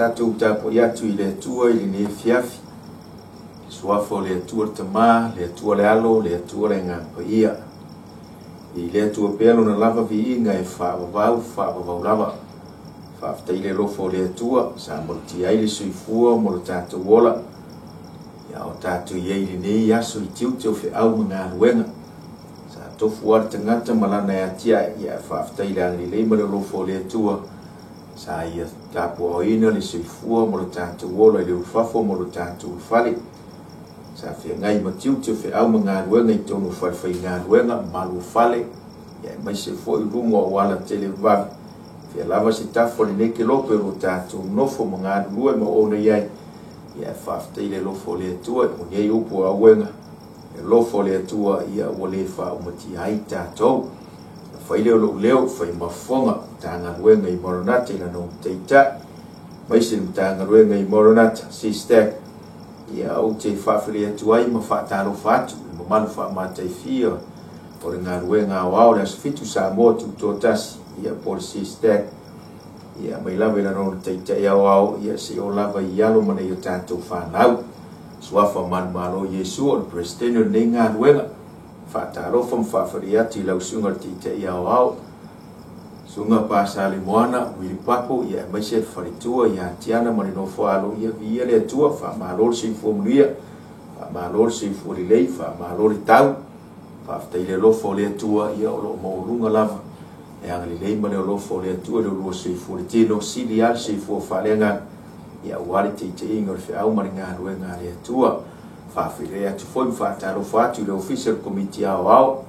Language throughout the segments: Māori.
tātou tāpo i atu i le atua i le ne fiafi. Suafo le atua tamā, le atua le alo, le atua le ngā paia. I le atua pēlo na lava vi inga e whaavavau lava. Whaaftai le lofo le atua, sa morti ai le suifua mo le tātou wola. Ia o tātou i eili nei aso i tiu te o whi au mga ruenga. Sa tofu ar tangata malana e atia ia whaaftai le angri leima le lofo le atua. Sa ia tāpua o ina le suifua mo le tātou wola i le ufafo mo le tātou ufale. Sa whi ngai ma tiu te o whi au mga ruenga i tonu whai ngā ruenga malu ufale. Ia mai se fo i rungo o wala tele vavi. Whi lava se tafo le neke lope ro tātou nofo mga rue ma ona iai. Ia whaaftai le lofo le atua, o nei upu a wenga. E lofo le atua ia o le wha umati ai tātou. Whai leo leo, whai mafonga, tānga ruenga i moronata i lano teita. Maisi ni tānga ruenga i moronata, si stak. Ia au te whawhiri atua i ma whaataro whatu, i ma manu whaamatai fia. O le ngā ruenga o au le asfitu sa motu tōtasi, ia por si stak. Ia mai lava i lano teita i au, ia se o lava i alo mana i o tātou whanau. Suafa manu malo Yesu o le presidente nei ngā ruenga. Whaatarofa mwhawhiri atu i lau sunga teita i au. Sunga pāsali moana, wili papo, ia mai se wharitua, ia tiana mani no whaalo, ia via le atua, whaamālori se fuamuria, whaamālori se fuarilei, whaamālori tau, whaaftai le lofo le atua, ia o lo maurunga lava. E angali leima leo lofo le atua leo lua se fuori tino sili al se fuo whalenga ia wari te inga le whiau mari ngā ruenga le atua whawhire atu foi mwhaataro whatu le official committee au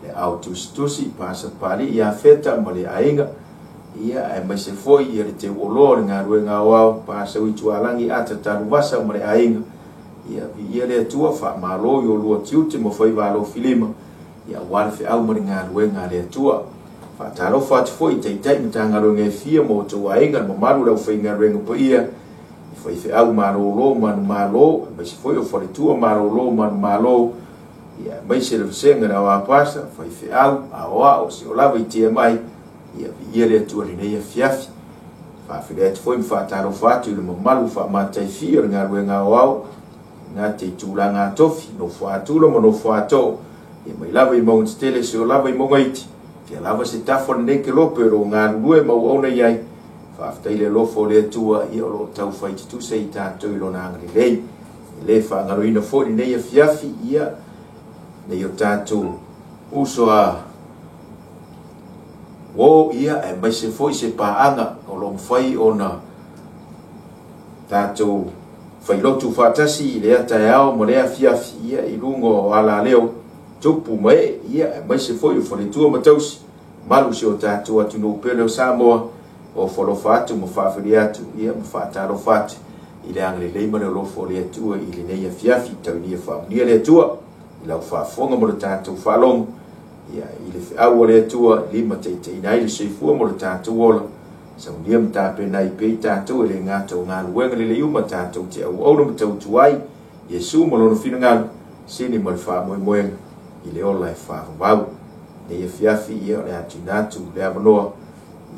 le au tusi pasa pali ia feta ma le ainga ia e mai se foi ia le te uolo le ngā ruenga au pasa uitu alangi ata taru wasa ma le ainga ia le atua wha malo i o lua tiute mo whai walo filima ia wari whiau mari ngā ruenga le atua Taro fatu foi teitai mtanga ronge fia mo to wainga mo maru la ufainga renga po ia foi fe au malo manu malo mas foi o fore tua malo manu malo ia mai se le senga na wa pasa foi fe au a o se o lava itia mai ia le tua rinea fiafi fa filet foi mfa taro fatu le mo malu fa matai fia nga renga o nga te tulanga tofi no fatu lo mo no fatu ia mai lava i mo stele se o lava i mo ngaiti Ia lava se tafo neke lope ro ngā rue mau auna iai. Whaaftai le lofo le atua ia o lo tau whaititu se i tātou i lo nāngari lei. I le whaangaro ina fōri nei a fiafi ia nei o tātou uso a o ia e mai se foi se paanga o lo mwhai o na tātou whailotu whātasi i le ata e ao mo lea fiafi ia i lungo o ala leo. Tupu mai ia mai se foi o foritua matausi malu se o tātou atu no pele o Samoa o folofatu mo whawhiri atu ia mo whaataro fatu i le angre leima le lofo le atua i le neia fiafi tau nia whaamunia le atua i lau whaafonga mo le tātou whalong ia i le whiaua le atua lima teitei nai le seifua mo le tātou ola sa unia mtape nai pei tātou i le ngātou ngā luenga le leiuma tātou te au auna matau tuai Yesu mo lono whina ngalu sini mo le whaamoe moenga I le ola e whaavau. Nei e fiafi ia o le atu natu, le amanoa,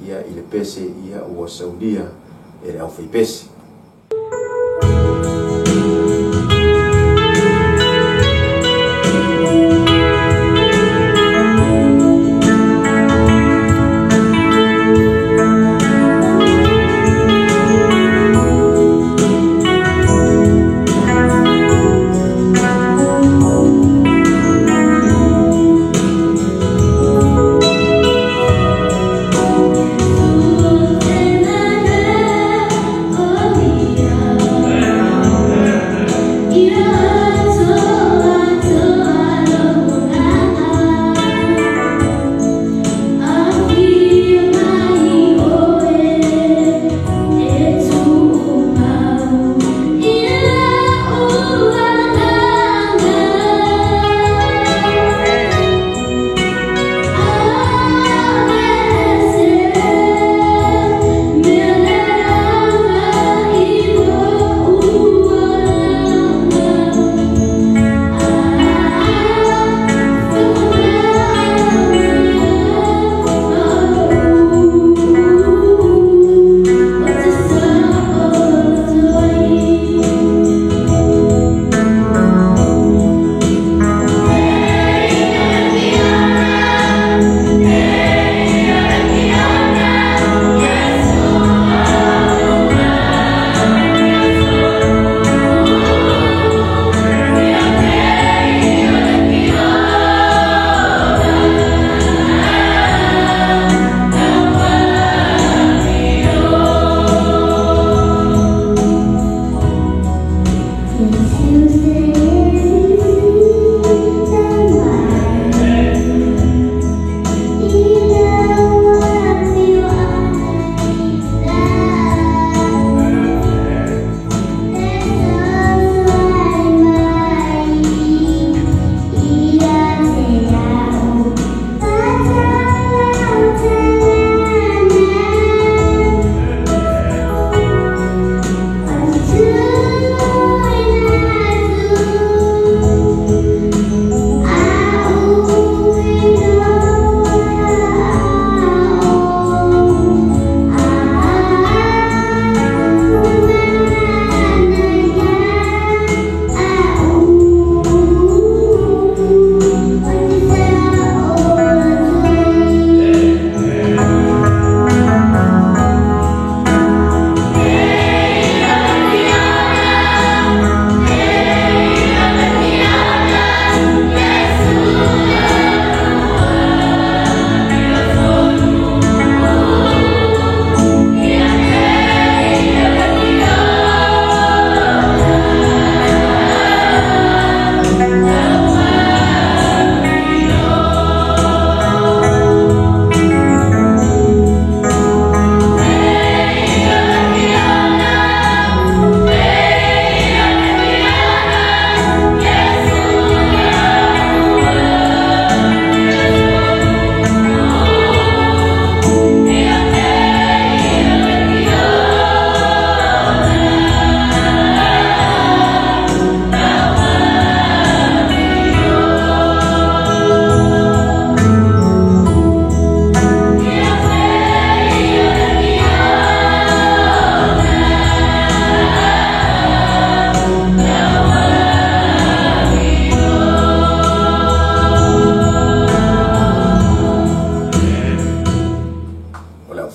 ia I le pese ia ua saunia, e le au whai pese. Oh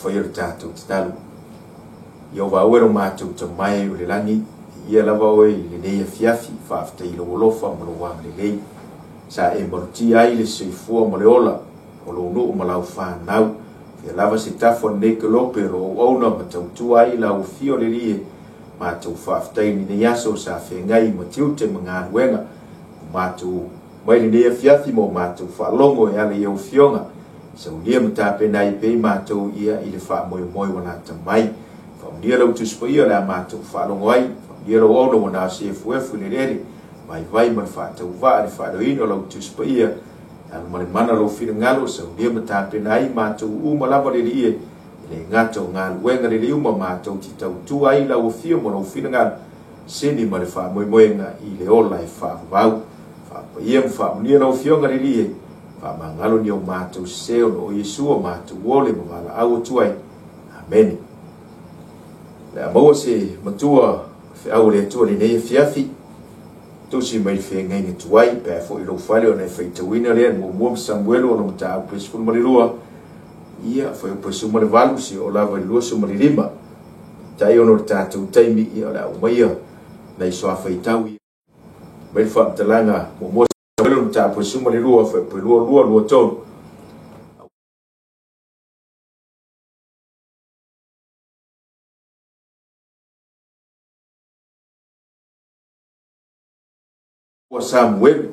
fa yo tatou talu yo va wero matou te mai o le langi ia lava oi le nei fiafi fa afta i lo lofa mo lo wang le lei sa e morti ai le seifua mo le ola o lo no mo lau fa nau e lava se tafo ne ke lo pero ona ma tau ai la o fio le rie ma tu fa afta ni ne yaso sa fe ngai mo tiu te mga wenga ma tu mai le nei fiafi mo ma tu fa longo ya le yo fionga so lia mata pe nai pe ma tu ia i le fa mo wana ta mai fa dia lo tu spoia la ma tu fa longo ai ia lo ono wana se fuefu le rere mai vai man fa tau va le fa do ino lo tu spoia al mana lo fina ngalo so dia mata pe nai ma tu uma lava le ie le ngato ngal wenga le uma ma tu ti tau tu ai la o fio mo lo fina ngal seni ma le fa mo nga i le ola e fa vau fa pa ia fa ni lo fio nga le ie fa mangalo ni o ma tu se o Yesu ma tu wole mo ala au tu ai amen la mo se matua fe au le tu le nei fiafi tu si mai fe ngai ni tuai pe fo i lo fale o nei fe te wina le mo Samuel o no ta peaceful malirua ia foi po sumo le valu si o lava lu sumo le lima tai ono tatu taimi ia la umaia nei so fa itawi mai fa talanga mo Samuel ta po sumo le lua fa po lua to o Samuel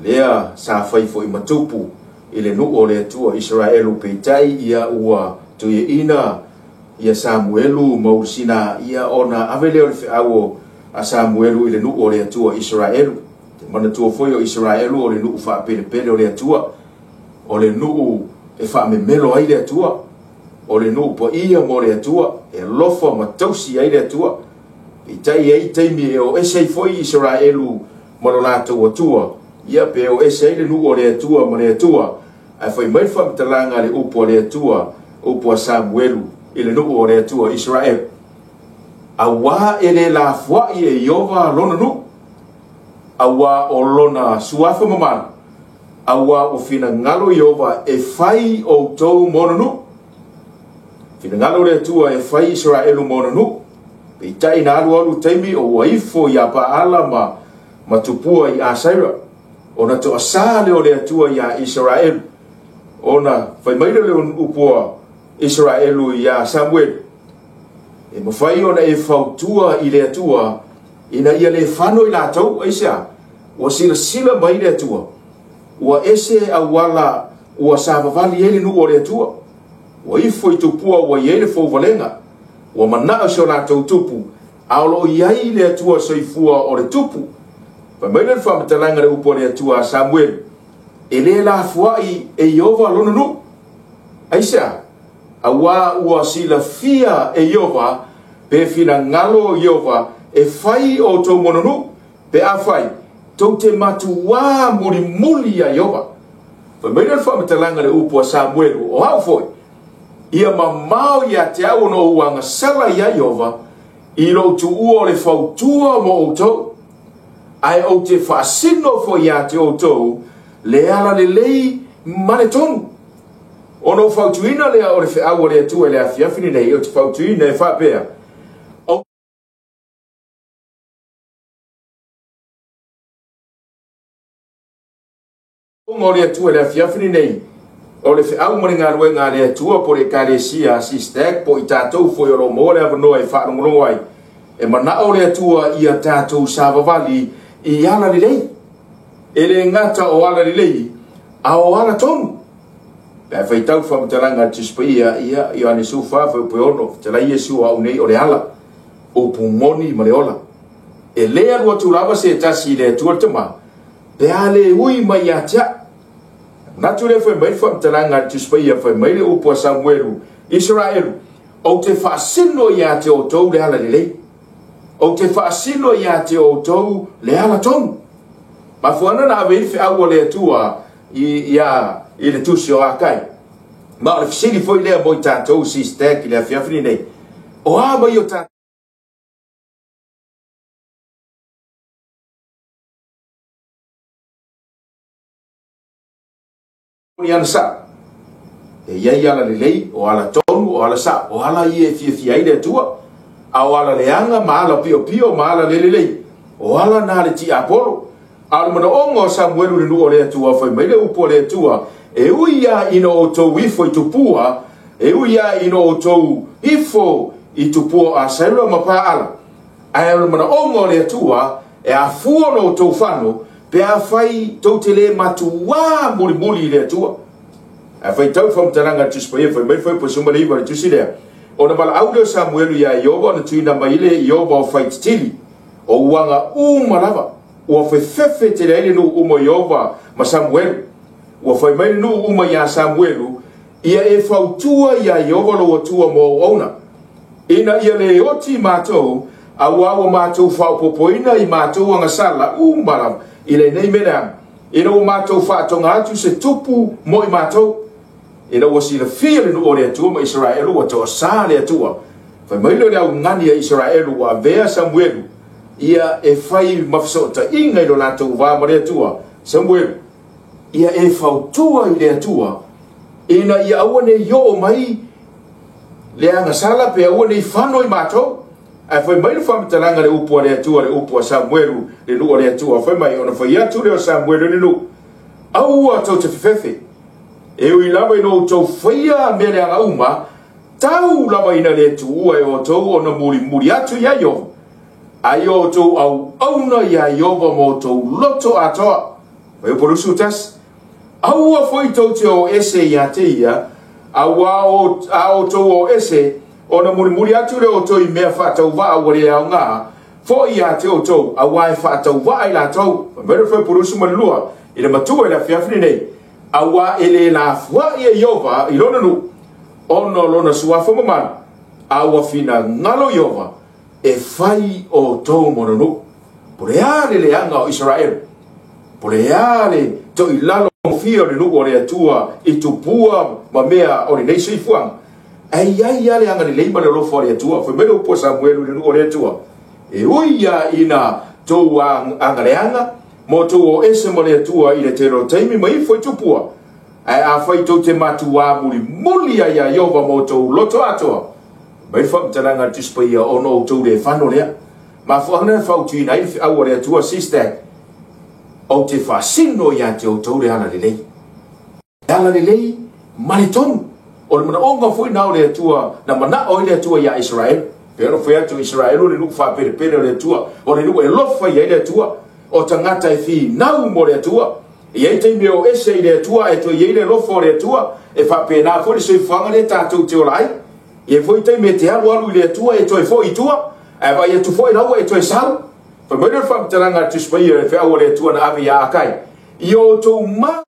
lea sa fai fo i matupu ile nu o le tua Israelu peitai ia ua tu ina ia Samuelu mausina ia ona avele o le au a Samuelu ile nu o le tua Israelu te mana tua foi o Israelu o le nu fa pele o le tua o le nu e fa me melo ai le tua o le nu po ia mo le tua e lofa matausi ai le tua peitai ai taimi o ese foi Israelu mo la tua ia pe o ese le nu o le tua mo le tua ai foi mai fa talanga le upo le tua upo Samuelu ile nu o le tua Israel awa ele la foi e Yova lona nu awa o lona suafa mama awa o fina ngalo Yova e fai o tou mono nu fina ngalo le tua e fai Israelu mono nu pe tai na alu taimi o waifo ya pa alama matupua i Asaira ona to asale o le atua ya Israel ona fai mai le upua Israelu ya Samuel e mafai ona e fautua i le atua ina ia le fano i la tau aisa wa sila mai le atua wa ese awala wa savavali ele nu o le atua wa ifo i tupua wa yele fo valenga wa mana so la tau tupu aulo iai le atua soifua o le tupu pa mai le fa matalanga le upo le atua Samuel ele la fuai e Yova lona nu aisa awa ua sila fia e Yova pe fina ngalo Yova e fai o to mononu pe a fai to te matua muli a Yova pa mai le fa matalanga le upo Samuel o hau foi ia mamau ia te au no uanga sala ia Yova i lo tu uo le fautua mo o to ai o te fasino fo ia te o to le ala le lei mane tonu ono fautuina le o le fe au le tu le afia fini nei o te fautuina e fa pea o ngo le tu le afia fini nei o le fe au mo nga ruenga le tu po le kalesia sistek po itatou fo yo mo le avno e fa ngolo ai e mana o le tu ia tatou savavali i ala le lei ele ngata o ala le lei a o ala tonu pe fai tau fa mtaranga tispaia ia Ioane sufa fa po ono tala Yesu au nei o le ala o pumoni maleola e le alua tu lava se tasi le tu tama pe ale ui mai atia na tu le fa mai fa mtaranga tispaia fa mai le upo Samuelu Israel o te fasino ia te o tou le ala le lei o te fasino ia te o tou le ala tonu ma fuana na ave fe au le tua ia i le tusi o akai ma le fisili foi le mo tatou sistek le fiafini nei o a mai o ta ni ansa ia ala lelei o ala tonu o ala sa o ala ia fia ile tua au ala leanga ma ala pio ma ala lelei o ala na le ti apolo ala mana ongo Samuel le no le tua foi mai le upo le tua e uia ino o tou ifo i tupua e uia ino o tou ifo i tupua a sailo ma pa ala ai ala mana ongo le tua e a fuo no tou fano pe a fai tou tele matua muri le tua a fai tau fam taranga tuspai foi mai foi po suma le iba tusile o na bala audio Samuel ya Yoba na tuina maile Yoba o fai tili o wanga malava o fai fefe te le no umo Yoba ma Samuel o fai mai no umo ya Samuel ia e fautua ya Yoba lo tua mo ona ina ia le oti mato awa mato fa popoina i mato nga sala malava ile nei mena ina o mato fa tonga atu se tupu mo i mato ina wasi le feel no ore tu ma Israel o to sale tua fa mai le au ngani Israel wa vea Samuel ia e fai mafsota inga lo la tu va ma tua Samuel ia e fautua ile tua ina ia one yo mai le anga sala pe one fano i mato ai foi mai fam talanga le upo le tua le upo Samuel le no ore tua foi mai ona foi atu le Samuel le no au ato te fefe e ui lava ino tau whaia mele anga uma tau lava ina le tu ua e o tau o na muri atu ia yo ai o tau au auna ia Yoba mo tau loto atoa vai o porusu tas au a foi tau te o ese ia te ia au a o tau o ese o na muri atu le o tau i mea whatau waa wale au ngā fo ia te o tau a wai whatau waa i la tau vai o porusu manlua i le matua i la fiafri nei awa ele la fwa e Yoba i lona nu ono lona suafa mamana awa fina ngalo Yoba e fai o tau mono nu poreale le anga o Israel poreale to i lalo mofia le nu o le atua i tupua ma mea o le neise i fuang ai ale anga le leima le lofo o le atua fai mele upo Samuel le nu o le atua e uia ina tau anga le anga mo tu o ese mo le tua i le tero taimi mai foi tupua ai a fai to te matua muli ya Yoba mo tu loto atoa mai fa tananga tispai o no tu le fano le ma fo ana fa tu nai a o le tua sister o te fa sino ya te o tu le ana le lei maliton o le onga foi na o le tua na mana o le tua ya Israel pero foi atu Israel o le lu fa pere le tua o le lu e lofa ya le tua o tangata e fi nau mo le tua e ai te meo ese le tua e to ile lofo le tua e fa pena fo le se fanga le tatu te olai e foi te me te alu le tua e to e fo i tua e vai e tu fo i lau e to e sal fa me le fa taranga tu spai e fa o le tua na ave ya akai i o to ma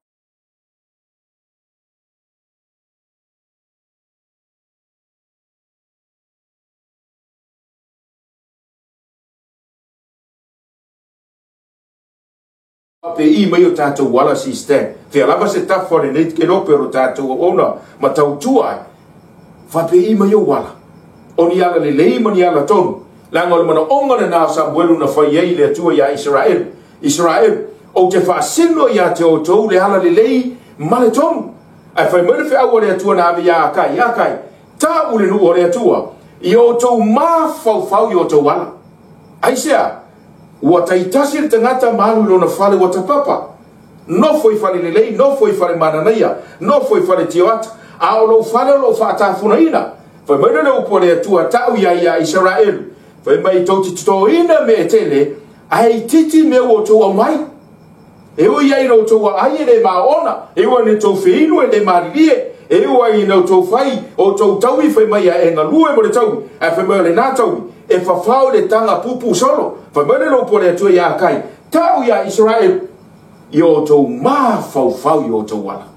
pe i mai o tatou wala sistem fe lava se tafo le nei ke no pero tatou ona ma tau tua fa pe i mai o wala oni ala le lei mani ala tonu la ngol mana onga na Samuel na fa ye le tua ya Israel o te fa sino ya te o tou le ala le lei male tonu ai fa mai fe awa le tua na ave ya kai ta ule no le tua i o tou ma fau yo tou wala ai sea ua taitasi le tangata malu lona fale ua tapapa no foi fale lelei no foi fale mananaia no foi fale tioata a o lo fale lo faatafunaina fai mai le upo le atua tau ia Israel fai mai tauti tutoina me tele ai titi me o tua mai e o ia ino tua ai le maona e o ne tau feinu e le marilie e o ai no tau fai o tau fai mai e ngalue mo le tau e fai mai le natau e fafau le tanga pupu solo fa mele lo pole tu ya kai tau ya Israel yo to ma fau yo to wala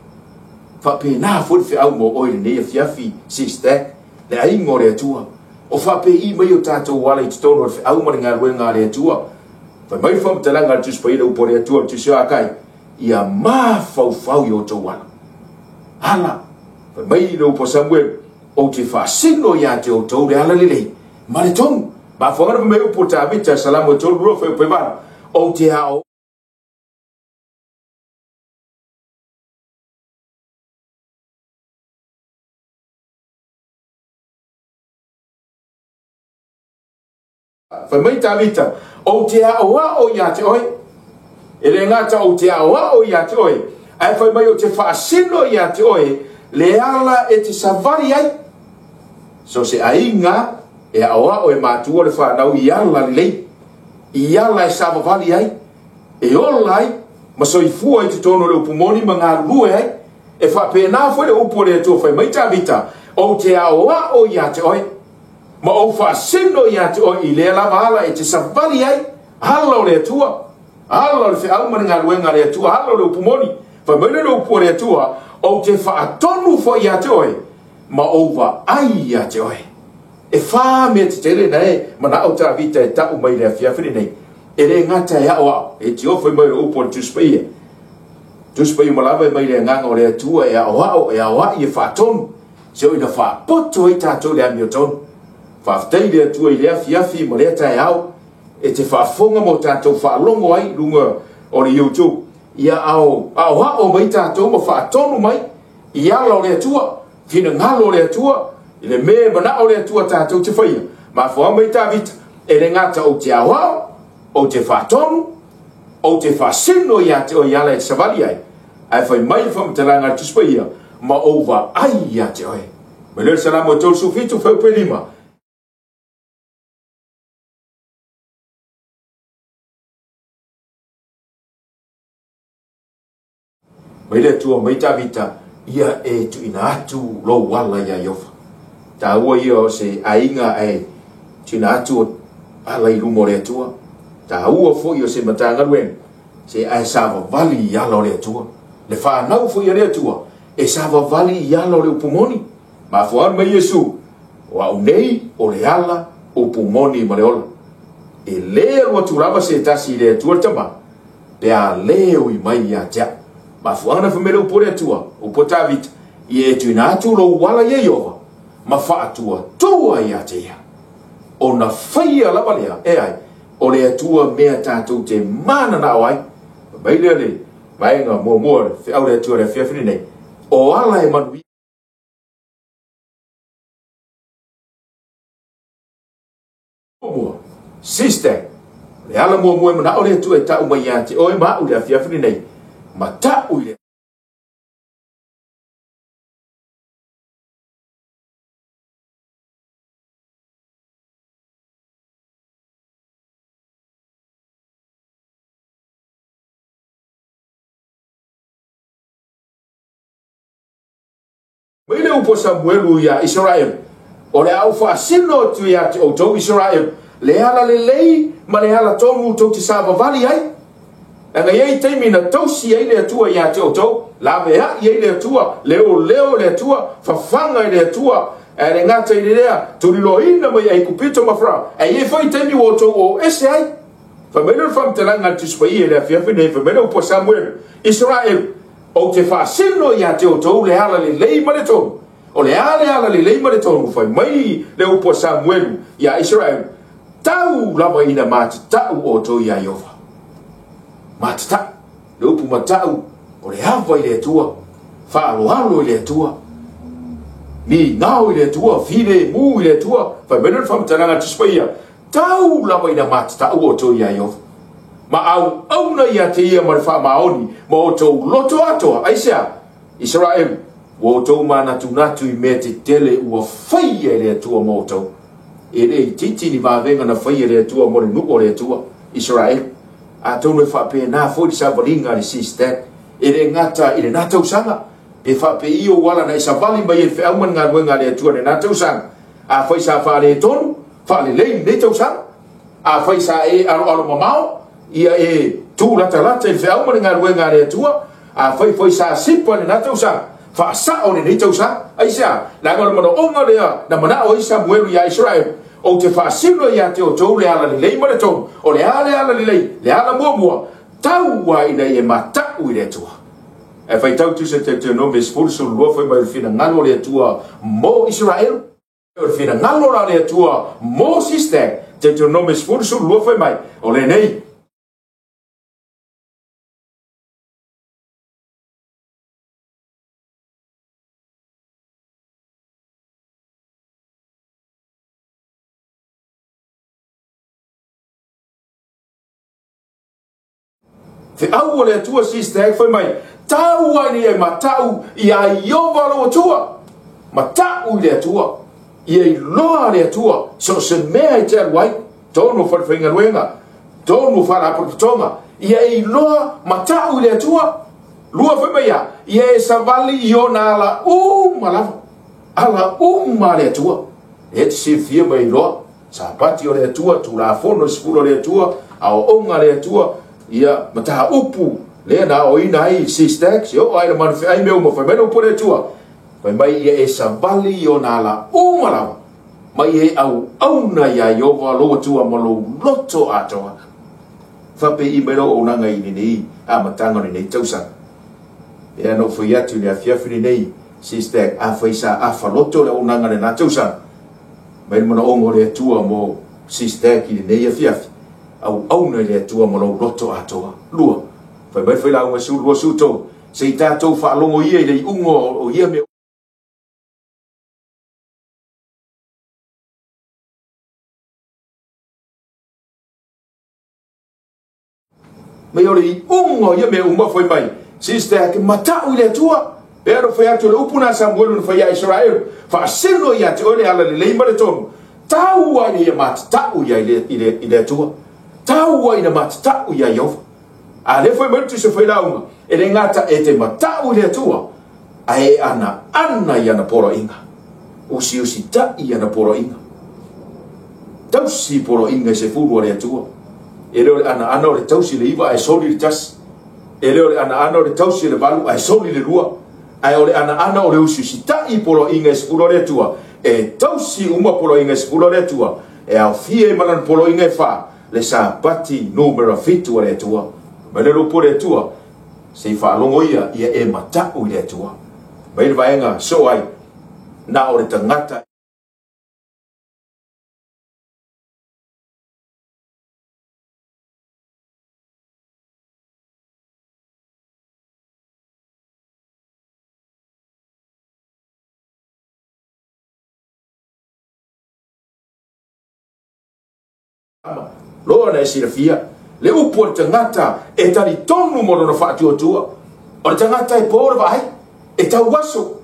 fa pe na fu fi au mo oil ne fiafi sister le ai ngore tua o fa pe i mai o tato wala i tono fi au mo nga le tua fa mai fa mtalanga tu spa ile pole tua tu sha kai ya ma fau yo to wala hala fa mai lo po Samuel o te fa sino ya te o to le ala le Mariton, ba fora me o puta bita salamu tol ro fe pe ba o te ha Fa mai ta vita o te awa o ia te oi. E le ngata o te awa o ia te oi. Ai fa mai o te whaasino ia te oi. Le ala e te savari ai. So se ainga e awa o e mātua le whanau i ala li lei. I ala e savavali ai. E ola ai. Ma so i fua i te tono le upumoni ma ngā lue ai. E whapena fwe le upu le tua whai mai ta vita. O te awa o ia te oi. Ma o whaasino ia te oi i le lava ala e te savali ai. Hala o le tua. Hala o le whi aumani ngā luenga le tua. Hala o le upumoni. Whai mai le upu le tua. O te whaatonu fo ia te oi. Ma ova ai ia te oi. E wha mea te tere nei. Ma na au ta vita e tau mai le fiafiri nei. E re ngata e au au. E te ofu mai le upu le tuspai e. Tuspai malawa e mai le nganga o le tua e au au. E au au i e whaatonu. Se o ina whaapoto i tātou le ami o tonu. Whaaftei le tua i lea fiafi ma lea tae au. E te whaafonga mo tātou whaalongo ai lunga o le YouTube. Ia au au mai tātou ma whaatonu mai. I ala o le tua. Fina ngalo o le tua. I le me mana o le tua tātou te whaia. Ma wha mai tā vita. E le ngata o te au au. O te whaatonu. O te whaasino i ate o i ala e savali ai. Ai whai mai whamtalanga tuspaia. Ma ova ai i ate oi. Me leo salamo tolu sufitu whaupe lima. Mai le tua mai ta vita. Ia e tu ina atu lo wala ia yofa. Ta ua ia o se ainga e tu ina atu ala i lumo le tua. Ta ua fo i o se matanga luen. Se ai sava vali i ala o le tua. Le whanau fo i a le tua. E sava vali i ala o le upumoni. Ma fuan mai Yesu. Wa unei o le ala upumoni ma le ola. E leo atu rama se tasi le tua tama. Pe a leo i mai i a tia. Ma fuana famele upo le tua. Upo ta vita. I e tu ina atu lo wala ye yova. Ma fa atua tua i a tia. O na whaia lava lea. E ai. O le atua mea tātou te mana na oai. Mai lea le. Mai ngā mua. Au le atua le whiawhiri nei. O ala e manui. Sister, le ala mua mana o le atua e tau mai ate. O e mau le a whiawhiri nei. Ma tau i le. Mai le upo Samuelu ia Israel. O le au whaasino tu ia te o tau Israel. Le ala le lei, ma le ala tonu tau te sāwa vali ai. Anga iei teimi na tausi ai le atua ia te o tau. La vea iei le atua, leo le atua, whawhanga i le atua. E le ngata i le lea, turi lo ina mai ai kupito mawhra. E iei whai teimi o tau o ese ai. Whamena whamtelanga tuspa i e le awhiawhine, whamena upo Samuel. Israel. O te whaasino ia te o tau le ala le lei ma le tonu. O le ala le lei ma le tonu. Whai mai le upo Samuel ia Israel. Tau lava ina mātatau o tau ia Iova. Mātatau. Le upu matau. O le hawa i le tua. Whaaloalo i le tua. Ni ngau i le tua. File mu i le tua. Whai mena whamtaranga tuspaia. Tau lava ina mātatau o tau ia Iova. Ma au auna ia te ia ma le whamaoni. Ma o tau loto atoa. Aisea. Israel. O tau manatu natu i mea te tele ua whaia i le tua ma o tau. E le titi ni mavenga na whaia le tua mo le nuko le tua. Israel. A tau ne whape na fwoi sa valinga le sistek. E le ngata i le natau sanga. E whape iyo wala na isa vali mai e whiauman ngā ruenga le tua le natau sanga. A whai sa whale e tonu. Whale lei le tau sanga. A whai sa e aro mamao. Ia e tu lata e whiauman ngā ruenga le tua. A whai sa sipa le natau sanga. Whaasa o ne tau sanga. Aisea. La ngā mana onga lea. Na mana o isa muelu ia Israel. O te whaasino ia te o tau le ala le lei ma le tonu. O le ala le lei. Le ala mua. Tau wa ina e matau i le tua. E whai tau tu se te no mes fursu lua whai mai whina ngalo le tua mo Israel. E whina ngalo la le tua mo sistek. Te no mes fursu lua whai mai. O le nei. Fe au le tua sister foi mai. Tau ai e matau ia iova lo tua. Matau le tua. Ia loa le tua. So se mea e te aluai. Tonu whawhinga ruenga. Tonu wharapotonga. Ia loa matau le tua. Lua foi mai ia. Ia e savali i ona ala malava. Ala le tua. E te se fia mai loa. Sa pati o le tua. Tu la fono sipuro le tua. Ao onga le tua. Ia mataha upu. Le na o ina ai sisters. Yo ai na manfi ai meu mo foi mai no por le tua. Foi mai ia e savali i ona ala malava. Mai e au na ia iova lo tua mo lo loto atoa. Fape i mero o nanga i nei. A matanga nei tausa. E no foi atu le afiafi nei. Sister a faisa a faloto le o nanga na tausa. Mai mo ongo le tua mo sister ki nei afiafi. Au na le tua mo lo loto atoa. Lua. Foi mai foi la o su lo su to. Se tatou fa longo ia i le ungo o ia me me ori ungo ia me uma foi mai sister que matau le tua pero foi atu le upuna Samuel no foi a Israel fa seno ia te ole ala le leima le tom tau ai ia mat tau ia ile tua tau ai na mat tau ia yo a le foi mai tu se foi la uma ele ngata e te matau le tua ai ana ia na poro inga usi ta ia na poro inga tau si poro inga se furu le tua ele ana o le tausi le iwa ai soli le tas ele ana o le tausi le valu ai soli le rua ai ole ana o le usi sita i polo inga espulo le tua e tausi uma polo inga espulo le tua e au fie manan polo inga fa le sa pati numero fitu le tua ma le lupo le tua se fa longo ia e mata u le tua ba il vaenga so ai na o le tangata lo na sirafia le upo tangata e tali tonu mo no fa tu o tangata e por vai e ta waso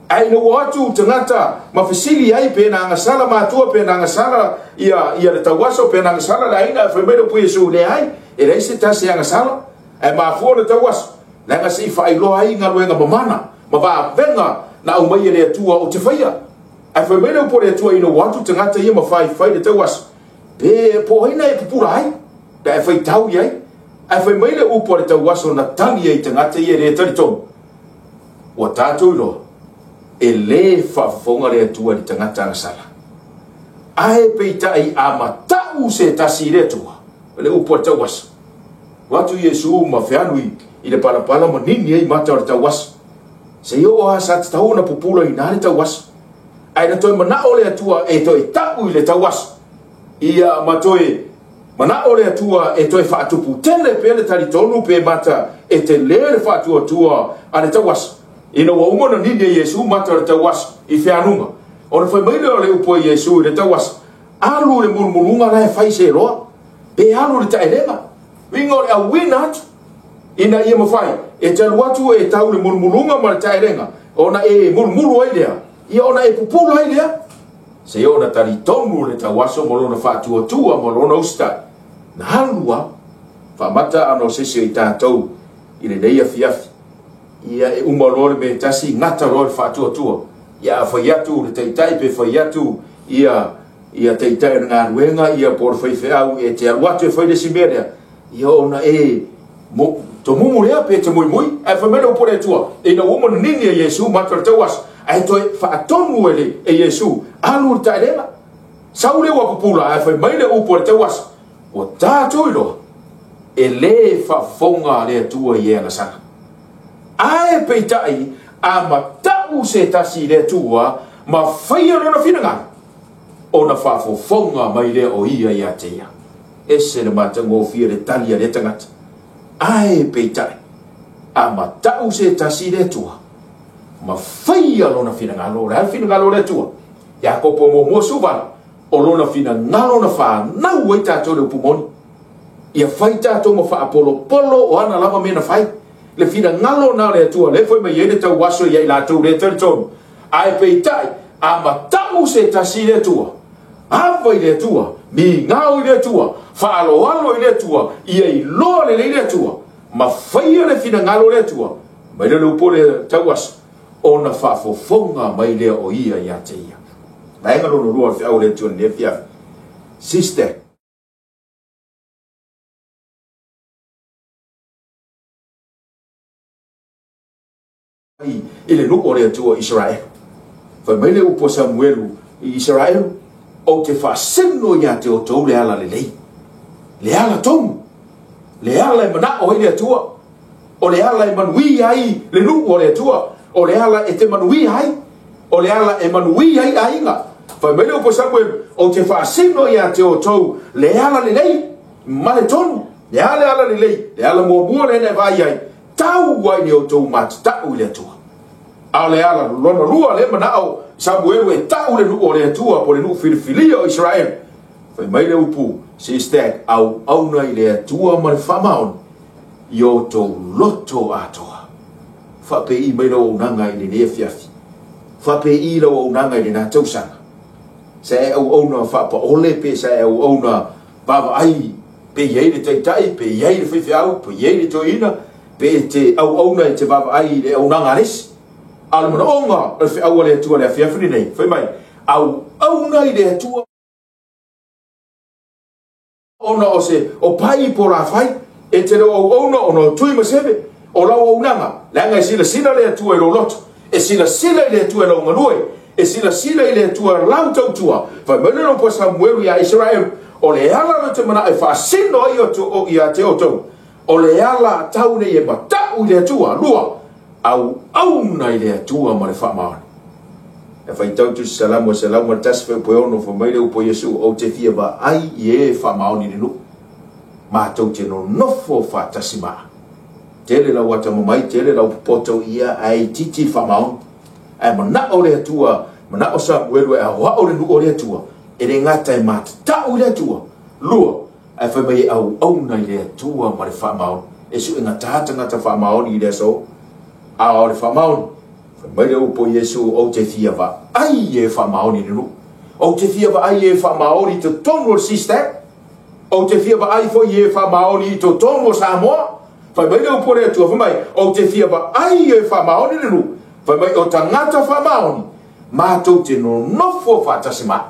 ai no watu tangata ma fasili ai pe na ngasala ma tu pe na ngasala ia le ta waso pe na ngasala la ina fe me do pu yesu le ai e le se ta se ngasala e ma fo le ta waso na ngasi fa ai lo ai ngaluenga mamana ma ba venga na o mai le tua o te faia ai fe me do pu le tua ino watu tangata ia ma fai le ta waso pe po ina e pupura ai da fai tau ai ai fai mai le upo le tau waso na tangi ai tangata ia le tari tonu o tātou lo e le whafonga le atua li tangata ngasala ai peita ai ama tau se tasi le atua le upo le tau waso watu Yesu ma whianui i le palapala ma nini ai mata o le tau waso se yo o asa tau na pupula i na le tau waso ai na toi mana o le atua e toi tau i le tau waso ia matoe mana ole atua e toe faatupu tele pe le tali tonu pe mata e te le faatu atua ale tawas ina wa umona ni Yesu mata le tawas i feanunga ona foi mai le upo Yesu le tawas alu le murmurunga la fai se ro pe alu le taelenga wingo a winat ina ia mafai e te watu e tau le murmurunga ma le taelenga ona e murmuru ai lea ia ona e pupulu ai lea se yo na tali tonu le tawaso mo lona faatu atua mo lona usta na halua fa mata ano sese i tātou i le nei afiafi ia e umalore me tasi ngata lor faatu atua ia whaiatu le teitai pe whaiatu ia teitai na ngā ruenga ia por whaifeau e te aruatu e whaile simerea ia ona e to mumu lea pe te mui mui ai whamena upore atua e na umana nini e Yesu mata le tawas ai toi whaatonu ele e Yesu alu ta elema saule wa pupula ai whai maile upo le tawas o tātou ilo e le whafonga le atua i ena sana ai peitai a matau se tasi le atua ma whaia lona whinanga o na whafofonga mai le o ia i atea ese le matango fia le talia le tangata ai peitai a matau se tasi le atua ma whaia lona whinanga lo rea whinanga lo le atua ia kopo mo suvala o lona fina ngalo na fa na uai tātou le upumoni ia fai tātou mo whaapolo-polo o ana lava mena fai. Le fina ngalo na le atua, le foi mai ene tau waso ia i lātou le tonu. Ai peitai, a matau se tasi le atua. Awa i le atua, mi ngau i le atua, whaaloalo i le atua, ia i loa le le atua. Ma whaia le fina ngalo le atua, mai le lupo le tau waso, o na whaafofonga mai le o ia i ate ia. Na enga rono rua whiau le atua ne fia. Sister, ile nuko le atua Israel. Fa mai le upo Samuelu i Israel o te whaseno ia te o tau le ala le lei. Le ala tomu. Le ala e mana o ile atua. O le ala e manui ai le nuko le atua. O le ala e te manui ai. O le ala e manui ai ainga. Fa mai le upo Samuelu o te whaseno ia te o tau le ala le lei. Ma le tonu. Le ala le lei. Le ala mua mua le ne vai ai. Tau wai ni o tau matu tau ile atua. A le ala lona rua le mana au Samuelu e tau le nuko le atua po le nuko filifilia o Israel. Fai mai le upu si stek au auna i le atua ma le whamaon i o tau loto atoa. Whape i mai lau unanga i le nea fiafi. Whape i lau unanga i le nā tausanga. Sa e au auna whapa ole pe sa e au auna bava ai pe iei le taitai, pe iei le whiwhiau, pe iei le toina, pe te au auna i te bava ai le unanga resi. Ala mana onga le au le atua le afiafini nei. Whai mai, au auna i le atua ona o se o pai po la fai e te reo au auna ona o tui masebe o lau au nanga le anga e sila le atua i lo loto e sila i le atua i lo nganue e sila i le atua lau tautua. Whai mai leno po Samuelu ia Israel o le ala le te mana e whaasino ai o ia te o tau o le ala taune e matau i le atua lua au auna i le atua ma le whamaone. E whai tautu salamu ma taswhe po ono wha maile upo Yesu o te fia wa ai i e whamaone ni nu. Ma tau te no nofo whatasi maa. Tele lau wata mamai, tele lau poto ia ai titi whamaone. E mana o le atua, mana o Samuelu e awa o le nu o le atua. E re ngata e mata tau le atua. Lua, e whai mai au auna i le atua ma le whamaone. E su e ngata whamaone i le so. A o le whamaone. Mai le upo Yesu o te fia wa ai e whamaone ni nu. O te fia wa ai e whamaone te tonu o sistek. O te fia wa ai fo i e whamaone i to tonu o Samoa. Whai mai le upo le atua whamai. O te fia wa ai e whamaone ni nu. Whai mai o tangata whamaone. Mātou te no nofo whatasi ma.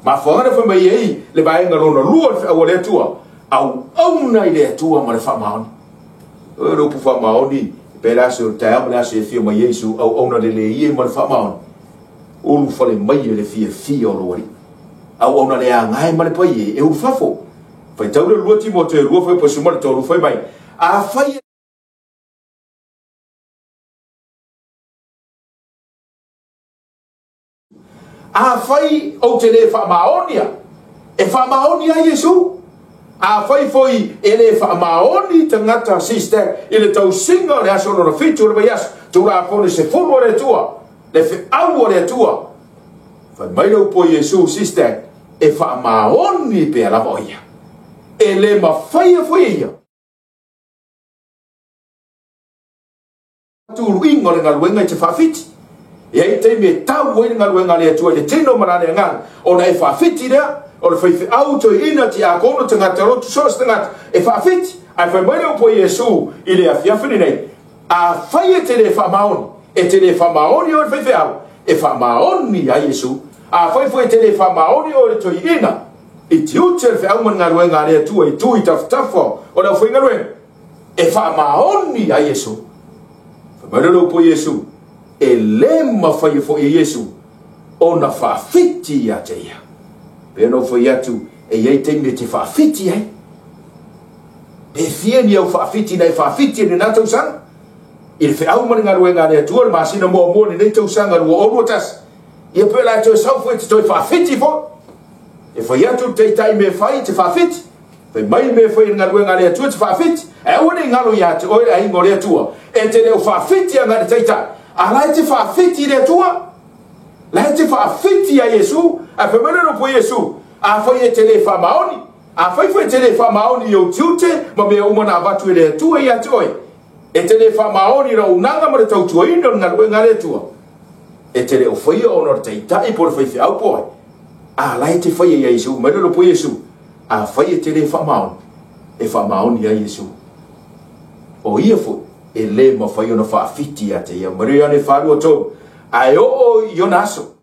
Ma whangana whamai ei le baenga rona lua o le atua. Au auna i le atua ma le whamaone. O le upo whamaone. Pela se o tae la se fia mai Yesu au ona le ie ma le whamaone. Ulu fale mai le fia o lori. Au ona le angai ma le pai e ulu fafo. Fai tau le lua Timote lua fai pa sumare tolu fai mai. A fai o te le whamaonia. E whamaonia Yesu. A fai foi ele whamaoni tangata sister ele tau singa le aso no fitu le baias tu la pone se fumo le tua le fe au le tua fa mai lo po Yesu sister e whamaoni pe la voia ele ma fai foi ia tu ringo le ngaluenga te fafiti e ai te me tau e ngaluenga le tua le tino marane ngal ona e fafiti le o le whaiwhi auto ina ti a kono te ngata rotu sos te ngata e whaafiti ai whai mai leo po Yesu i le awhiawhini nei a whai e te le whamaoni e te le whamaoni o le whaiwhi au e whamaoni a Yesu a whai fwoi te le whamaoni o le toi ina i ti ute le whi ngā ruenga lea tua i tui tafutafo o le whi ngā ruenga e whamaoni a Yesu whai mai leo po Yesu e le ma whai fwoi Yesu o na whaafiti a te ia Peno foi atu e iei teime te whaafiti ai. E fia ni au whaafiti nei whaafiti ni nā tausanga. I le whiau mani ngā ruenga lea tua le masina mua ni nei tausanga rua orua tas. Ia pēla atu e saufu e te toi whaafiti fo. E foi atu te tai me whai te whaafiti. Fai mai me whai ngā ruenga lea tua te whaafiti. E ua nei ngalo ia te oire a ingo lea tua. E te leo whaafiti a ngā te teitai. A lai te whaafiti lea tua. Lai te whaafiti a Yesu. A whamanero po Yesu, a whai e te le whamaoni, a fai fai te le fa maoni yo tiute ma me uma na batu le tua ia toi e te le fa maoni ra unanga ma tau tua ino nga le tua e te le o fai o no te tai por fai fi au poi a lai te fai ia Yesu ma lo po Yesu a fai te le fa maoni e fa maoni ia Yesu o ia fo e le ma fai ona fa fiti ate ia maria ne fa lo to ai o Yonaso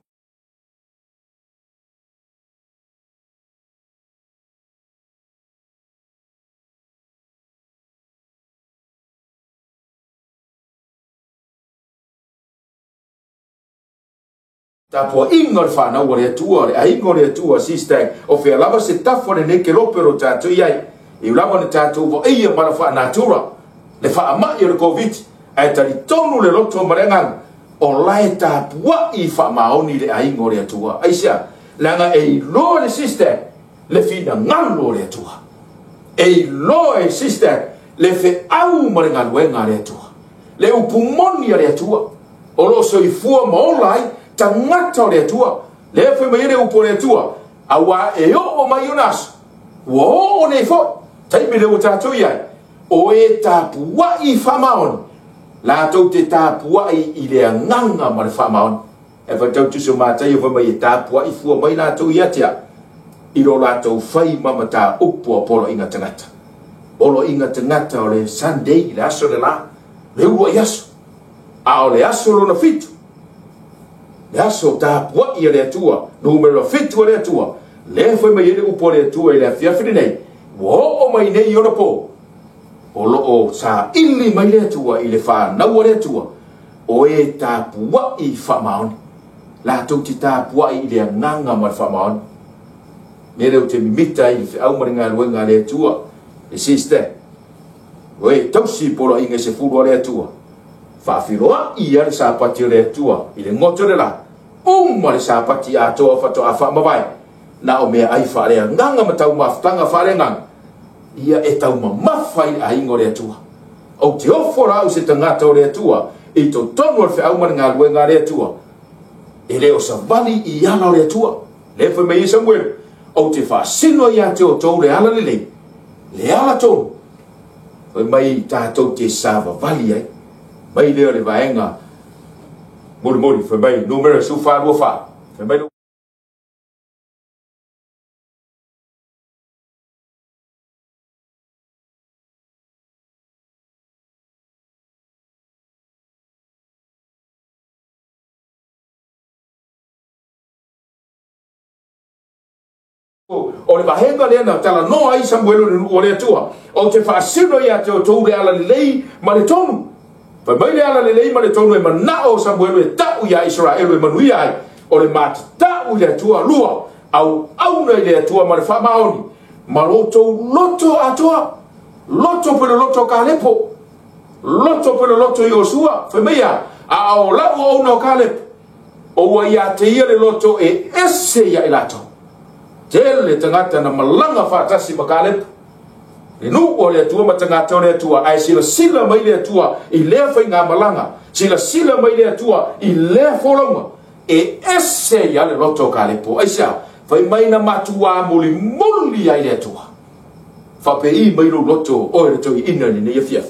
ta po ingor fa na wore tua a ingor tua sister o fe lava se tafo ne ke lopero ta to ia e lava ne ta to vo ia mara fa natura le fa ama i le covid ai ta li tonu le loto marenga o lai ta pua i fa maoni le ai ngore tua ai sia langa e lo le sister le fina ngalo le tua e lo e sister le fe au marenga wenga le tua le upumoni le tua o lo so i fua mo lai tangata le tua le fe mai le upo le tua awa e o mai Yonas wo o ne fo tai me le o tatu ia o e tapua i famaon la tau te tapua i le nganga ma le famaon e fa tau tuso mata i o mai tapua i fua mai la tau ia tia i lo la tau fai mamata upo polo inga tangata polo inga tangata o le Sunday le aso le la le ua yaso a o le aso lo na fitu le aso tapua i le tua numero fitu le tua le foi mai le upo le tua i le fiafiri nei wo o mai nei ona po o lo o sa ili mai le tua i le fa na le tua o e tapua i famaoni la tau ti tapua i le nganga ma famaoni me le te mimita i le au maringa luenga le tua e sister we tau si polo inga se fulu le tua fa filoa i ale sa pati le tua i le ngoto le la ma le sa pati a toa fa toa fa mawai na o mea ai fa le nganga ma tau maftanga fa le nganga ia e tau mawhai a ingo le tua o te ofora au se tangata o le tua i to tonu al fe au maringa luenga le tua e leo sa vali i ala o le tua le fe me i Samuel o te fa sino ia te o tau le ala le ala tonu foi mai tātou te sava vali ai mai leo le vaenga mori foi mai numero su fa lua fa foi mai o le vahenga le na tala no ai Samuel o le tua o te fa sino ia te o tau le ala lei ma le tonu fa mai le ala lei ma le tonu e mana o Samuel e tau ia Israel e manuia ai o le mat tau le tua lua au nei le tua ma le fa maoni ma loto atoa loto pe loto Kalepo loto pe loto Yosua fa mai a o la o no Kalepo o ia te ia le loto e ese ia ilato tele tangata na malanga fatasi makalep inu o le tua matangata o le tua ai sila mai le tua i le fai ngā malanga sila mai le tua i le folonga e ese ya le loto kalepo ai sia fai mai na matua muli ai le tua fa pe i mai lo loto o le toi ina ni ne fiaf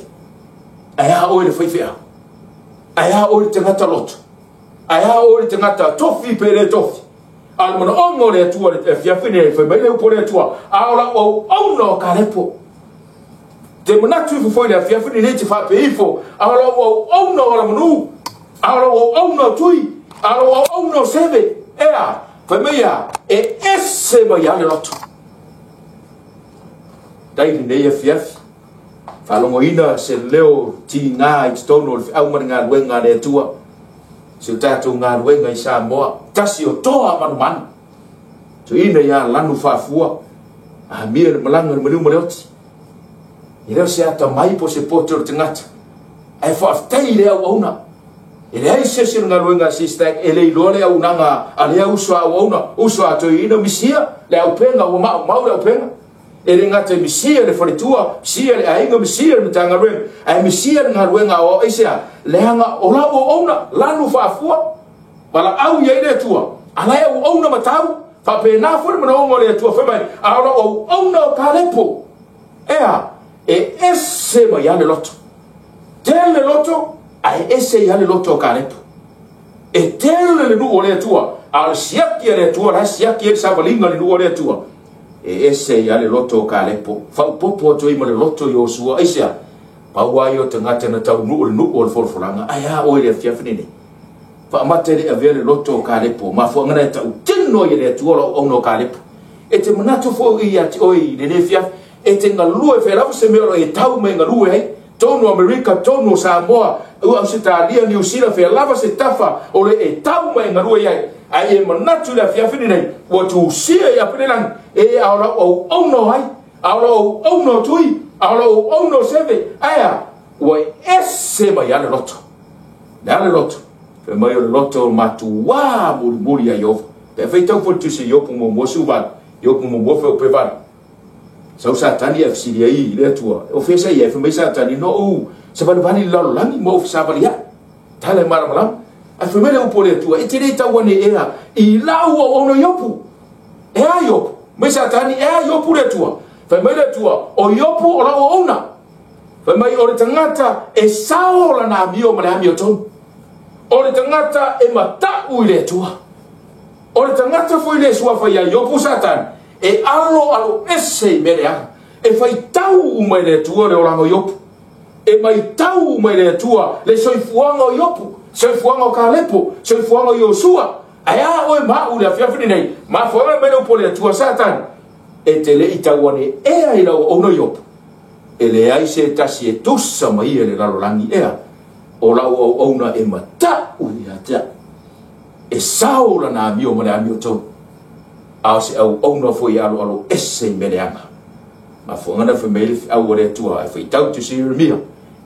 ai ha o le fai fia ai ha o le tangata loto ai ha o le tangata tofi pe le tofi al mono ongo le tua le fiafine foi mai le upo le tua aula o no Kalepo te manatu fu foi le fiafine le te fa pe ifo aula o no ala monu aula o no tui aula o no seve era foi mai e esse mai ale loto dai ne fiaf falongo ina se leo ti nga i tono au maringa wenga le tua se tatu ngā ruenga i Samoa tasi o toa manu so ina ia lanu whaafua a mia le malanga le mariu mareoti i leo se ata mai po se poto o te ngata ai whaaftei lea wauna i lea i sese ngā ruenga sistek e le ilo lea unanga a lea usua wauna usua to ina misia le au penga o mau le au penga e le ngata misia le wharitua misia le ainga misia le mitanga ruenga ai misia le ngā ruenga o eisea leanga o la o ona lanu faafua wala au ia ile tua ala o ona matau fa pe na fo mo no ngole tu fa mai ala o no kalepo e esse ma ya le loto tele loto ai esse ya le loto kalepo e tele le nu ole tua al siaki le tua la siaki sa valinga le nu ole tua e esse ya le loto kalepo fa popo to i mo le loto yo sua isia pa wa yo tangata na tau nu o forforanga aya o le fiafini fa matere avere loto kalepo ma fo ngana tau tino ye le tua o no kalepo e te manato fo i ati oi le fiaf e te ngalue fe la se mero e tau me ngalue ai tono America tono Samoa o Australia New Zealand fe lava se tafa o le e tau me ngalue ai ai e manato la fiafini nei o tu sia ya pelang e ala o no ai ala o no tui ala o no seve aya o esse ma ya le loto le loto fe mai o le loto matu wa muri ya yo pe fe tau fo tu se yo pu mo suba yo pu mo fe o pe va so satani e fsiria i le tua o fe sai e fe mai satani no o se va vani la langi mo sa va ya tale mara malam a fe mai o po le tua e te re tau ne era i la o no yo pu e a yo mai satani e a yo pu le tua fe mai le tua o yo pu o la o ona fe mai o le tangata e sao la na mio ma mio ton o le tangata e mata u le tua o le tangata foi le sua fa ya yo pu satan e alo esse merea e fai tau mai le tua le orango yopu e mai tau mai le tua le soifuanga yopu soifuanga kalepo soifuanga yosua aya o ma u le fiafini nei ma fo me no po le tua satan e te le itawane e ai la o no yopu e le ai se tasi e tusa mai e le lalolangi ea o la o ona e mata u ia ta e sao la na mio mo le amio tau a se au ono foi alo esse mereanga ma fo ngana fe mele au re tua fe tau tu se mia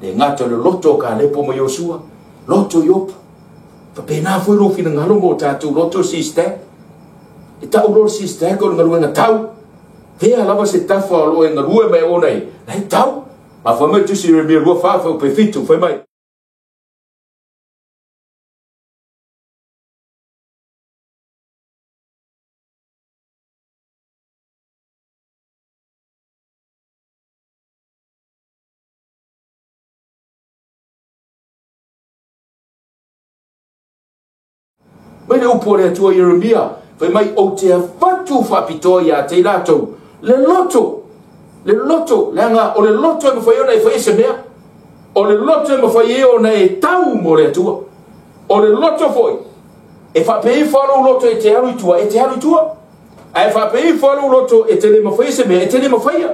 de ngato le loto ka le po mo Yosua loto yop fa pena foi ro fina ngalo mo tatu loto siste e tau ro siste ko ngalo nga tau ve ala va se tafa lo nga rue me onai nei tau ma fo me tu se mia ro fa pe fitu foi mai mai le upo le tua Yeremia fai mai o te fatu fa pitoia te lato le loto le anga o le loto me fai ona e fai se mea o le loto me fai ona e tau mo le tua o le loto foi e fa pei falo loto e te haru tua ai fa pei falo loto e te le me fai se mea e te le me fai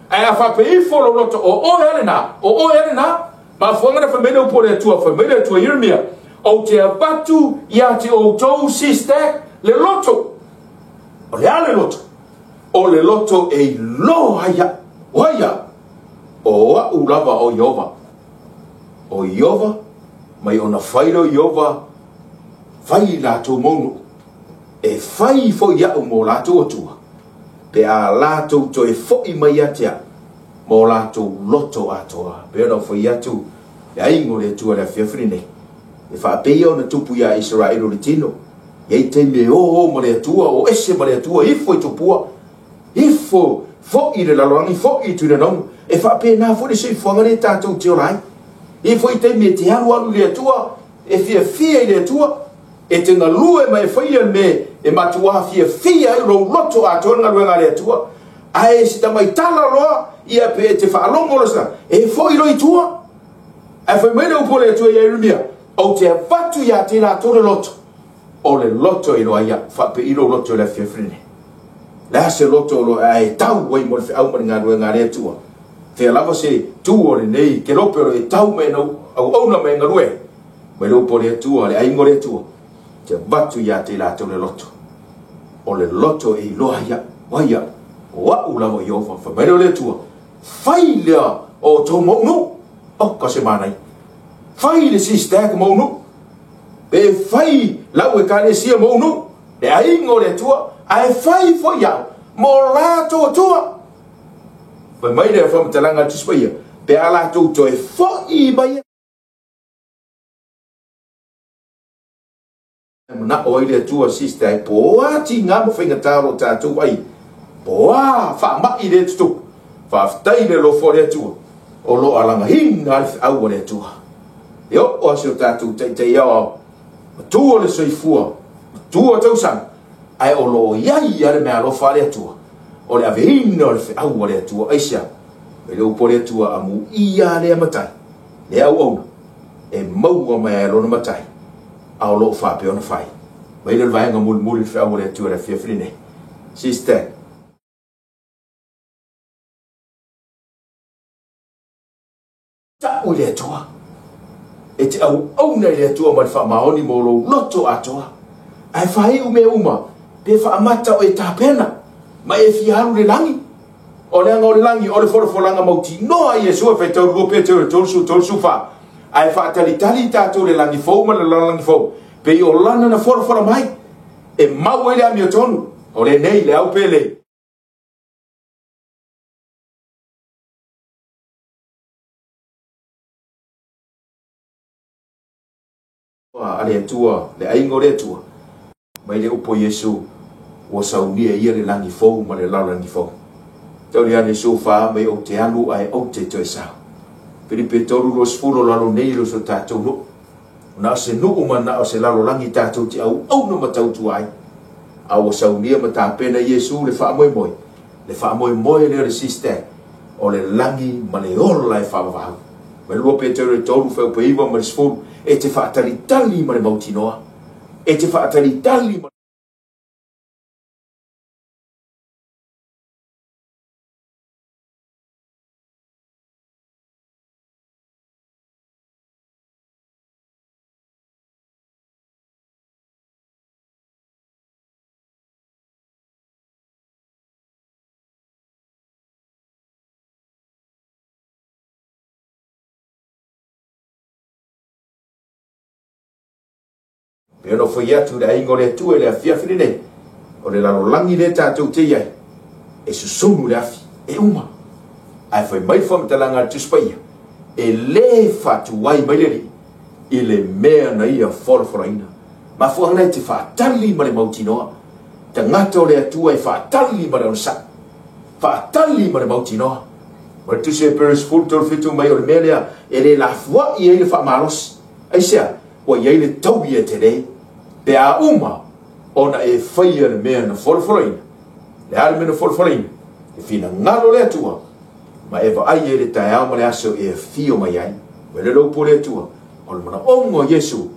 ai fa pei falo loto o elena ma fonga fa me le upo le tua Yeremia o te abatu ia te o tou sistek le loto o le ale loto o le loto e lo haya o a ulava o Yova mai ona failo Yova fai la to monu e fai fo ia o mo la to tua pe a la to e fo i mai atia mo la to loto atoa pe no fo ia tu ya ingo le tua la fiafrine e fa peio na tupu ya Israel le tino ye te me o mo le tua o ese mo le tua ifo tupua ifo fo i le lalongi fo i tu le nom e fa pe na fo le se fonga le tatou te orai ifo i te me te alu le tua e fia le tua e te ngalue mai fia me e matua fia i lo loto a tona nga le tua ai se ta mai tala loa ia pe te fa longo lo sa e fo i lo i tua e fa me le upole tua Yeremia o te fatu ya te la tore loto o le loto i loa fa pe i lo loto le fiafrine la se loto lo ai tau wai mo fe au ngā re tua te lava se tu o le nei ke lope e tau me no au ona me ngarue me lo pole tua le ai ngore tua te fatu ya te la tore loto o le loto i loa ya wa ulava Yehova fa me le tua fai le o to mo no o ka se manai fai le sistek mo no pe fai la we ka le sia mo no le ai ngore tua ai fai fo ya mo la to tua pe mai le fa mtalanga tispaia pe ala to e fo i mai na oi le tua sister po ati nga mo finga taro tatu ai po a fa ma i le tu fa tai le lo fo le tua o lo alanga hinga au le tua yo o se tatu te yo tu le soifua tu o tau sang ai o lo yai ale me lo fa le tua o le avino le au le tua aisia e le po le tua amu ia le matai le au e mau o me lo matai au lo fa pe ona fai vai le vai nga mul fa o le tua le fefrine sister ta o le tua e te au na le tua ma fa maoni mo lo loto atoa ai fai u me uma pe fa mata o e tapena ma e fiaru le langi o le ngol langi o le fo langa mauti no ai Yesu fe to go pe to su fa ai fa tali ta to le langi fo ma le langi fo pe o lana na fo mai e mau ele a mi tonu o le nei le au pele ale tua le ai ngore tua mai le upo Yesu o saunia ia le langi fo ma le langi fo tau le ane sofa mai o te alu ai o te toi sao Filipe toru lo sfulo lalo nei lo so tātou no na se nuku mana o se lalo langi tātou ti au no matau tu ai au o saunia ma tā pena Yesu le wha moe le resiste o le langi ma le ola e wha wahau me lua pe toru whau pe iwa ma le sfulo e te wha tali ma le mautinoa e te wha tali ma pe no foi atu da ingo le tu ele afia fine o le lalo langi le tātou te iai e susunu le afi e uma ai foi mai fo mtalanga tu spaia e le fatu wai mai le i le mea na ia forforaina ma fu ana te fa tali ma le mautinoa te ngato le atu ai fa tali ma le sa fa tali ma le mautinoa ma tu se peres fultor fitu mai o le melea e le la fua i ele fa malos ai sia o ia le tau ia te le pe a uma ona e faia le mea na forforaina le ale mena forforaina e fina ngalo le atua ma e va ai ele tai au ma le aso e fio mai ai ma le lopo le atua o le mana ongo Yesu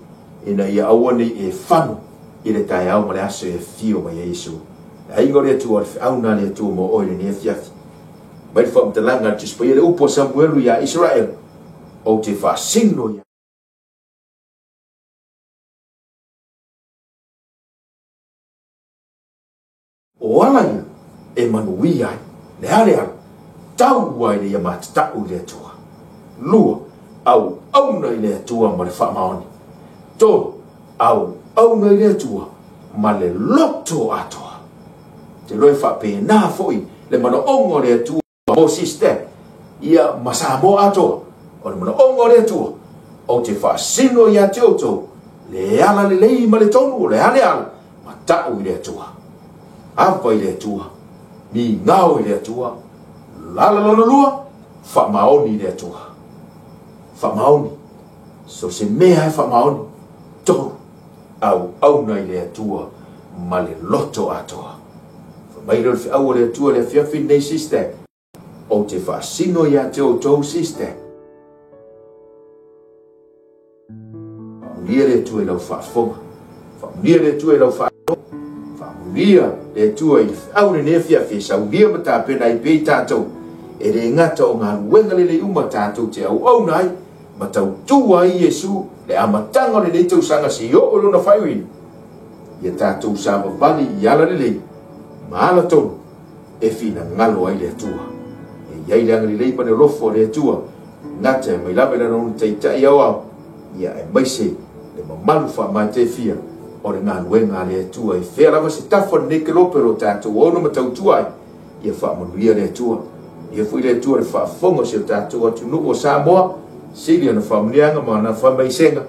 ina ia awane e fano i le tai au ma le aso e fio mai Yesu e ingo le atua le au na le atua mo oile ni e fiafi ma le fa mtalanga tispa i le upo Samuelu ia Israel o te fa sino ia o alanga e manuia le ale tau ai le yamata tau le tua lua au na le tua ma le whamaoni to au na le tua ma le loto atoa te loe whape na foi le mana ongo le tua mo siste ia masamo atoa o le mana ongo le tua o te whasino ia te oto le ala le lei ma le tonu le ale ma tau le tua apa ile tua ni ngao ile tua la lua fa maoni ile tua fa maoni so se mea fa maoni to au na ile tua ma le loto atoa fa mai le au ile tua le fia fin nei sister o te fa sino ya te o to sister ni ile tua ile fa foma fa ni ile tua ile fa via le tua i au ne fia fisa via mata pena i pe tatou e le ngata o ngā wenga le uma tatou te au nai ma tau tua i Yesu le amatanga le tau sanga si o o lona whaiwini ia tatou sa mawani i ala le ma ala tonu e fina ngalo ai le tua e iai le angari le pane lofo le tua ngata mai lawe na nonu teitai au au ia e maise le mamalu wha mai te fia o le ngā nuenga le tua i whea rawa se tafo neke lopero tātou ono matau tua ai ia whaamanuia le tua ia fui le tua le whaafonga se o tātou atu nuku o Samoa sili ana whaamanuianga ma ana whamaisenga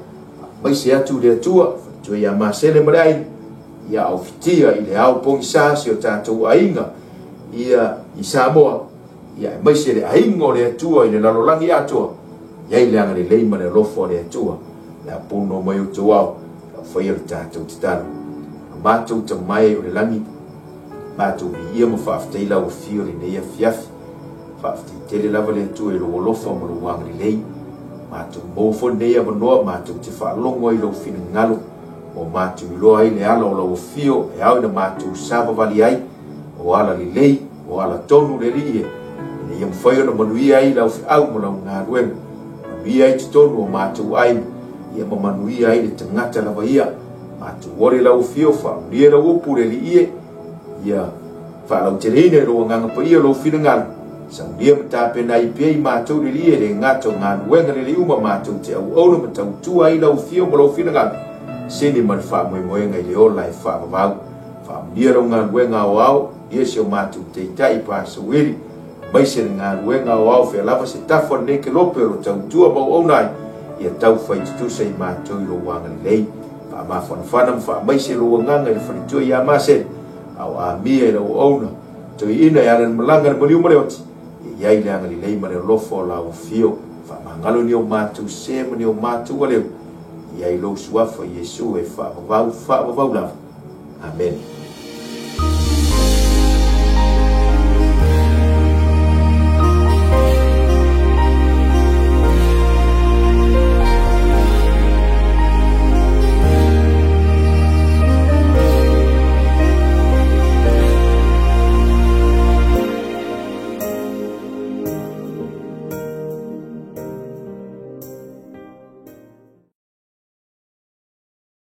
mai se atu le tua tue ia masele marai ia au fitia i le au pongisa si o tātou ainga ia i Samoa ia mai se le ainga o le atua i le lalolangi atua ia i leanga le leima le lofo le atua le apono mai o tu au whai o tātou titano mātou ta mai o le langi mātou i ia mo whaaftei lau fio le neia fiafi whaaftei tele lava le atua i lo lofo mo lo wanga le lei mātou mōfo neia manoa mātou te whaalongo i lo fina ngalo o mātou i loa i le ala o lau fio e au na mātou saba vali ai o ala li lei o ala tonu le rie e ia mwhai o na manuia ai lau fi au mo lau ngā ruenga manuia ai te tonu o mātou ai ia ma manuia ai le tangata lava ia mātou ore lau fio whaunia lau upu le li ie ia whalau te reine roa nganga pa ia lau fina ngalo sa unia matapena i pia i mātou le rie le ngata o ngā ruenga le li uma mātou te au au na matau tua ai lau fio mo lau fina ngalo sini man fa mo moenga i le ola e fa vau fa mira nga wenga wao yesi o matu te tai pa so wili mai se nga wenga wao fe lava se tafo ne ke lopero tau tua mo onai ia tau fai tu sei matu i lo wanga lei fa ma fa mai se lo nga le fa tu ia ma se au a mia lo ona to ina ya ran malanga mo liu mo le oti ia ile anga lei ma le lofo la o fio fa mangalo ni o matu se mo ni o matu wale ia i lo suafa Yesu e fa vau lava. Amen.